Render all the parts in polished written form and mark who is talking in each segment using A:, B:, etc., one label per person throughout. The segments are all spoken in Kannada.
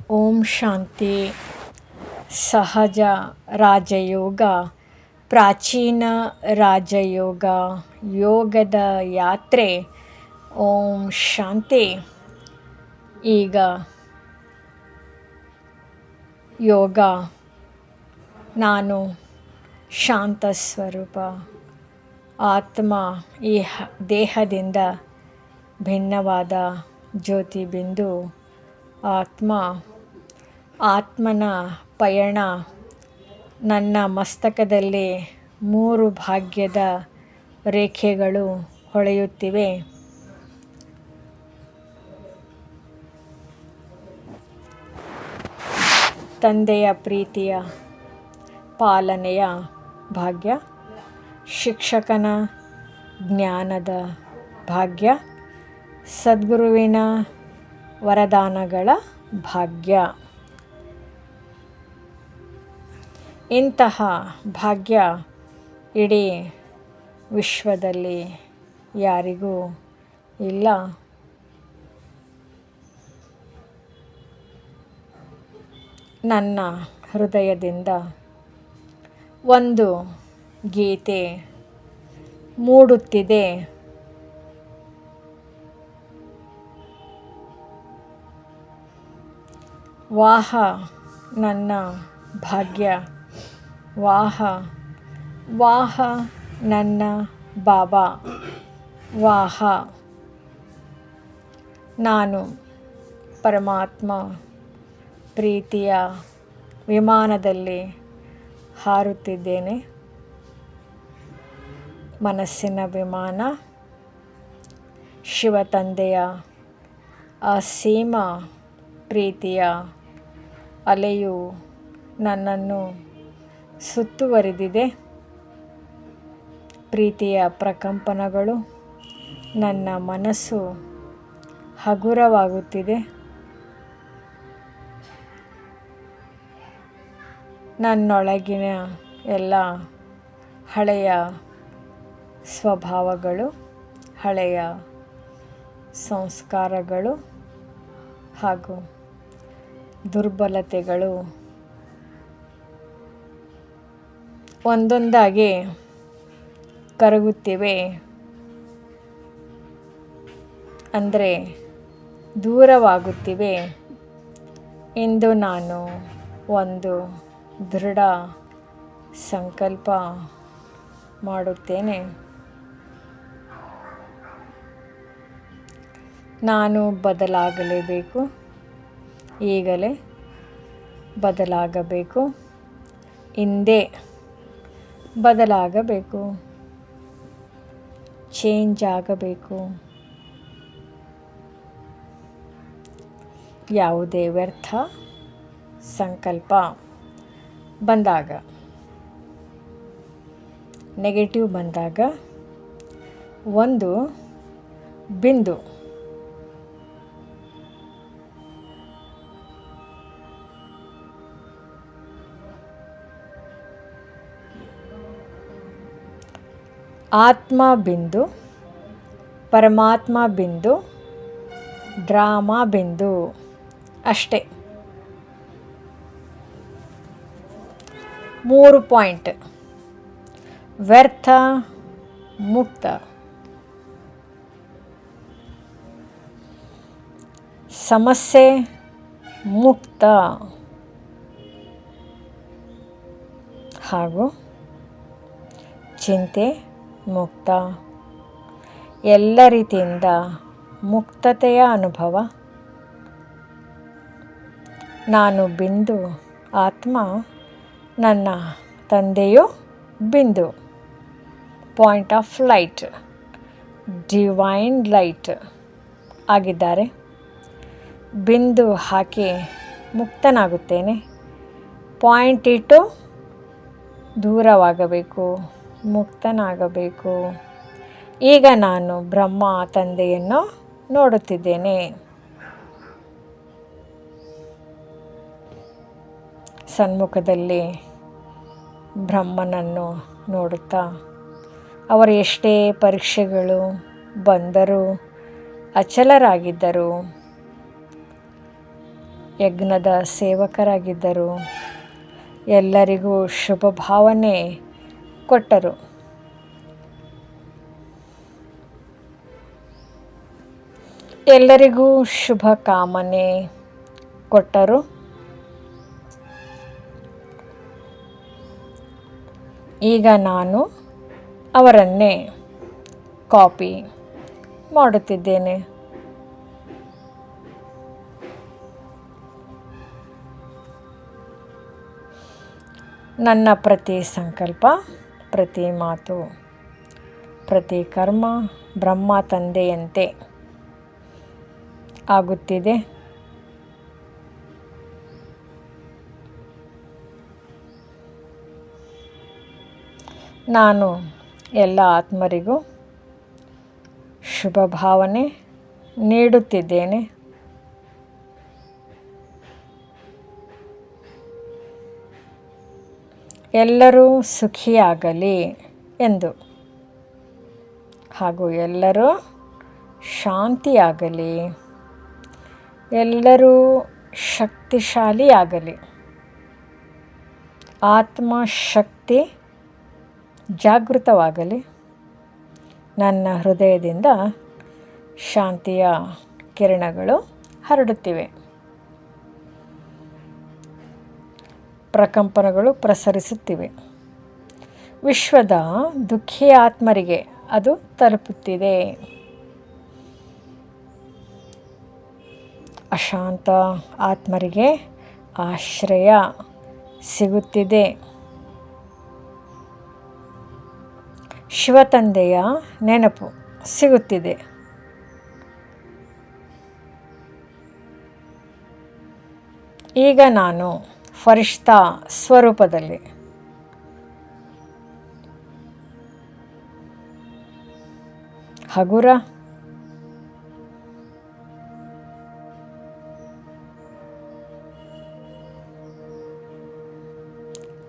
A: ಓಂ ಶಾಂತಿ. ಸಹಜ ರಾಜಯೋಗ, ಪ್ರಾಚೀನ ರಾಜಯೋಗ, ಯೋಗದ ಯಾತ್ರೆ. ಓಂ ಶಾಂತಿ. ಈಗ ಯೋಗ, ನಾನು ಶಾಂತ ಸ್ವರೂಪ ಆತ್ಮ, ಈ ದೇಹದಿಂದ ಭಿನ್ನವಾದ ಜ್ಯೋತಿ ಬಿಂದು ಆತ್ಮ. ಆತ್ಮನ ಪಯಣ. ನನ್ನ ಮಸ್ತಕದಲ್ಲಿ 3 ಭಾಗ್ಯದ ರೇಖೆಗಳು ಹೊಳೆಯುತ್ತಿವೆ. ತಂದೆಯ ಪ್ರೀತಿಯ ಪಾಲನೆಯ ಭಾಗ್ಯ, ಶಿಕ್ಷಕನ ಜ್ಞಾನದ ಭಾಗ್ಯ, ಸದ್ಗುರುವಿನ ವರದಾನಗಳ ಭಾಗ್ಯ. ಇಂತಹ ಭಾಗ್ಯ ಇಡೀ ವಿಶ್ವದಲ್ಲಿ ಯಾರಿಗೂ ಇಲ್ಲ. ನನ್ನ ಹೃದಯದಿಂದ ಒಂದು ಗೀತೆ ಮೂಡುತ್ತಿದೆ. ವಾಹ ನನ್ನ ಭಾಗ್ಯ, ವಾಹ ವಾಹ ನನ್ನ ಬಾಬಾ, ವಾಹ. ನಾನು ಪರಮಾತ್ಮ ಪ್ರೀತಿಯ ವಿಮಾನದಲ್ಲಿ ಹಾರುತ್ತಿದ್ದೇನೆ. ಮನಸ್ಸಿನ ವಿಮಾನ. ಶಿವ ತಂದೆಯ ಅಸೀಮ ಪ್ರೀತಿಯ ಅಲೆಯು ನನ್ನನ್ನು ಸುತ್ತುವರಿದಿದೆ. ಪ್ರೀತಿಯ ಪ್ರಕಂಪನಗಳು. ನನ್ನ ಮನಸ್ಸು ಹಗುರವಾಗುತ್ತಿದೆ. ನನ್ನೊಳಗಿನ ಎಲ್ಲ ಹಳೆಯ ಸ್ವಭಾವಗಳು, ಹಳೆಯ ಸಂಸ್ಕಾರಗಳು ಹಾಗೂ ದುರ್ಬಲತೆಗಳು ಒಂದೊಂದಾಗಿ ಕರಗುತ್ತಿವೆ. ಅಂದರೆ ದೂರವಾಗುತ್ತಿವೆ. ಇಂದು ನಾನು ಒಂದು ದೃಢ ಸಂಕಲ್ಪ ಮಾಡುತ್ತೇನೆ. ನಾನು ಬದಲಾಗಲೇಬೇಕು. ಈಗಲೇ ಬದಲಾಗಬೇಕು. ಇಂದೇ ಬದಲಾಗಬೇಕು. ಚೇಂಜ್ ಆಗಬೇಕು. ಯಾವುದೇ ವ್ಯರ್ಥ ಸಂಕಲ್ಪ ಬಂದಾಗ, ನೆಗೆಟಿವ್ ಬಂದಾಗ, ಒಂದು ಬಿಂದು ಆತ್ಮ ಬಿಂದು, ಪರಮಾತ್ಮ ಬಿಂದು, ಡ್ರಾಮಾ ಬಿಂದು ಅಷ್ಟೇ. 3 ಪಾಯಿಂಟ್. ವ್ಯರ್ಥ ಮುಕ್ತ, ಸಮಸ್ಯೆ ಮುಕ್ತ ಹಾಗೂ ಚಿಂತೆ ಮುಕ್ತ. ಎಲ್ಲ ರೀತಿಯಿಂದ ಮುಕ್ತತೆಯ ಅನುಭವ. ನಾನು ಬಿಂದು ಆತ್ಮ, ನನ್ನ ತಂದೆಯು ಬಿಂದು, point of light, divine light ಆಗಿದ್ದಾರೆ. ಬಿಂದು ಹಾಕಿ ಮುಕ್ತನಾಗುತ್ತೇನೆ. ಪಾಯಿಂಟ್ ಇಟ್ಟು ದೂರವಾಗಬೇಕು, ಮುಕ್ತನಾಗಬೇಕು. ಈಗ ನಾನು ಬ್ರಹ್ಮ ತಂದೆಯನ್ನು ನೋಡುತ್ತಿದ್ದೇನೆ. ಸನ್ಮುಖದಲ್ಲಿ ಬ್ರಹ್ಮನನ್ನು ನೋಡುತ್ತಾ ಅವರು ಎಷ್ಟೇ ಪರೀಕ್ಷೆಗಳು ಬಂದರೂ ಅಚಲರಾಗಿದ್ದರು. ಯಜ್ಞದ ಸೇವಕರಾಗಿದ್ದರು. ಎಲ್ಲರಿಗೂ ಶುಭ ಭಾವನೆ ಕೊಟ್ಟರು. ಎಲ್ಲರಿಗೂ ಶುಭ ಕಾಮನೆ ಕೊಟ್ಟರು. ಈಗ ನಾನು ಅವರನ್ನೇ ಕಾಪಿ ಮಾಡುತ್ತಿದ್ದೇನೆ. ನನ್ನ ಪ್ರತಿ ಸಂಕಲ್ಪ, ಪ್ರತಿ ಮಾತು, ಪ್ರತಿ ಕರ್ಮ ಬ್ರಹ್ಮ ತಂದೆಯಂತೆ ಆಗುತ್ತಿದೆ. ನಾನು ಎಲ್ಲ ಆತ್ಮರಿಗೂ ಶುಭ ಭಾವನೆ ನೀಡುತ್ತಿದ್ದೇನೆ. ಎಲ್ಲರೂ ಸುಖಿಯಾಗಲಿ ಎಂದು ಹಾಗೂ ಎಲ್ಲರೂ ಶಾಂತಿಯಾಗಲಿ, ಎಲ್ಲರೂ ಶಕ್ತಿಶಾಲಿಯಾಗಲಿ, ಆತ್ಮಶಕ್ತಿ ಜಾಗೃತವಾಗಲಿ. ನನ್ನ ಹೃದಯದಿಂದ ಶಾಂತಿಯ ಕಿರಣಗಳು ಹರಡುತ್ತಿವೆ. ಪ್ರಕಂಪನಗಳು ಪ್ರಸರಿಸುತ್ತಿವೆ. ವಿಶ್ವದ ದುಃಖಿ ಆತ್ಮರಿಗೆ ಅದು ತಲುಪುತ್ತಿದೆ. ಅಶಾಂತ ಆತ್ಮರಿಗೆ ಆಶ್ರಯ ಸಿಗುತ್ತಿದೆ. ಶಿವತಂದೆಯ ನೆನಪು ಸಿಗುತ್ತಿದೆ. ಈಗ ನಾನು ಫರಿಷ್ಠಾ ಸ್ವರೂಪದಲ್ಲಿ ಹಗುರ,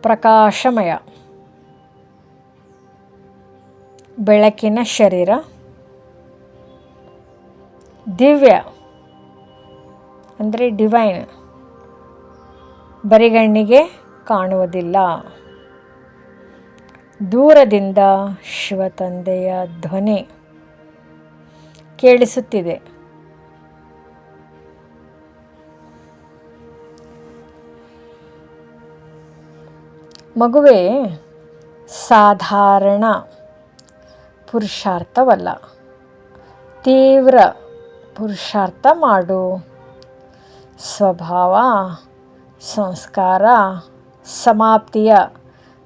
A: ಪ್ರಕಾಶಮಯ, ಬೆಳಕಿನ ಶರೀರ, ದಿವ್ಯ ಅಂದರೆ ಡಿವೈನ್, ಬರಿಗಣ್ಣಿಗೆ ಕಾಣುವುದಿಲ್ಲ. ದೂರದಿಂದ ಶಿವತಂದೆಯ ಧ್ವನಿ ಕೇಳಿಸುತ್ತಿದೆ. ಮಗುವೇ, ಸಾಧಾರಣ ಪುರುಷಾರ್ಥವಲ್ಲ, ತೀವ್ರ ಪುರುಷಾರ್ಥ ಮಾಡು. ಸ್ವಭಾವ ಸಂಸ್ಕಾರ ಸಮಾಪ್ತಿಯ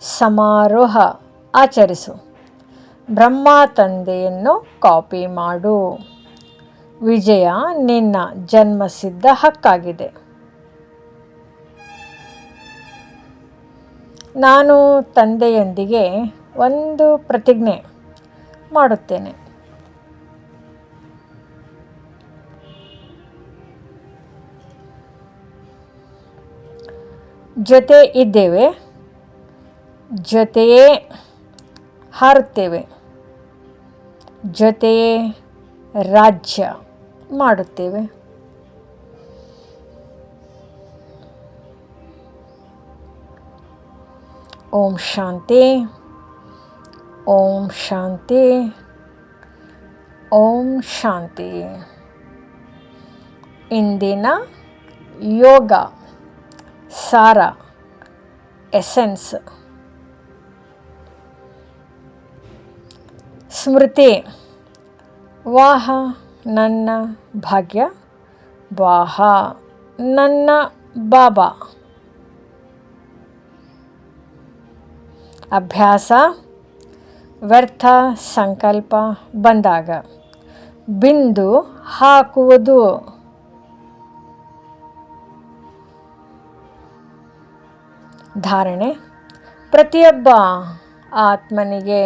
A: ಸಮಾರೋಹ ಆಚರಿಸು. ಬ್ರಹ್ಮ ತಂದೆಯನ್ನು ಕಾಪಿ ಮಾಡು. ವಿಜಯ ನಿನ್ನ ಜನ್ಮಸಿದ್ಧ ಹಕ್ಕಾಗಿದೆ. ನಾನು ತಂದೆಯೊಂದಿಗೆ ಒಂದು ಪ್ರತಿಜ್ಞೆ ಮಾಡುತ್ತೇನೆ. ಜೊತೆ ಇದ್ದೇವೆ, ಜೊತೆಯೇ ಹಾರುತ್ತೇವೆ, ಜೊತೆಯೇ ರಾಜ್ಯ ಮಾಡುತ್ತೇವೆ. ಓಂ ಶಾಂತಿ, ಓಂ ಶಾಂತಿ, ಓಂ ಶಾಂತಿ. ಇಂದಿನ ಯೋಗ ಸಾರ, ಎಸೆನ್ಸ್. ಸ್ಮೃತಿ. ವಾಹ ನನ್ನ ಭಾಗ್ಯ, ವಾಹ ನನ್ನ ಬಾಬಾ. ಅಭ್ಯಾಸ. ವ್ಯರ್ಥ ಸಂಕಲ್ಪ ಬಂದಾಗ ಬಿಂದು ಹಾಕುವುದು. ಧಾರಣೆ. ಪ್ರತಿಯೊಬ್ಬ ಆತ್ಮನಿಗೆ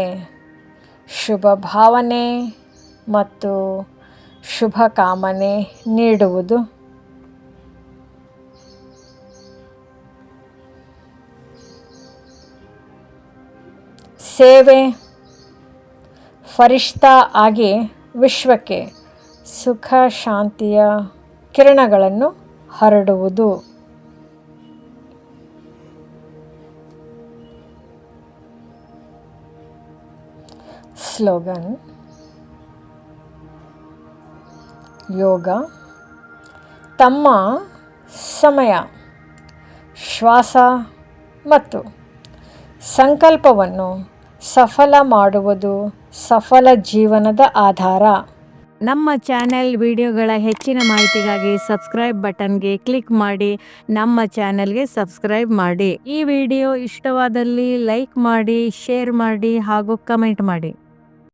A: ಶುಭ ಭಾವನೆ ಮತ್ತು ಶುಭ ಕಾಮನೆ ನೀಡುವುದು. ಸೇವೆ. ಫರಿಷ್ಠಾ ಆಗಿ ವಿಶ್ವಕ್ಕೆ ಸುಖ ಶಾಂತಿಯ ಕಿರಣಗಳನ್ನು ಹರಡುವುದು. ಸ್ಲೋಗನ್: ಯೋಗ ತಮ್ಮ ಸಮಯ, ಶ್ವಾಸ ಮತ್ತು ಸಂಕಲ್ಪವನ್ನು ಸಫಲ ಮಾಡುವುದು ಸಫಲ ಜೀವನದ ಆಧಾರ.
B: ನಮ್ಮ ಚಾನೆಲ್ ವಿಡಿಯೋಗಳ ಹೆಚ್ಚಿನ ಮಾಹಿತಿಗಾಗಿ ಸಬ್ಸ್ಕ್ರೈಬ್ ಬಟನ್ಗೆ ಕ್ಲಿಕ್ ಮಾಡಿ ನಮ್ಮ ಚಾನೆಲ್ಗೆ ಸಬ್ಸ್ಕ್ರೈಬ್ ಮಾಡಿ. ಈ ವಿಡಿಯೋ ಇಷ್ಟವಾದಲ್ಲಿ ಲೈಕ್ ಮಾಡಿ, ಶೇರ್ ಮಾಡಿ ಹಾಗೂ ಕಮೆಂಟ್ ಮಾಡಿ.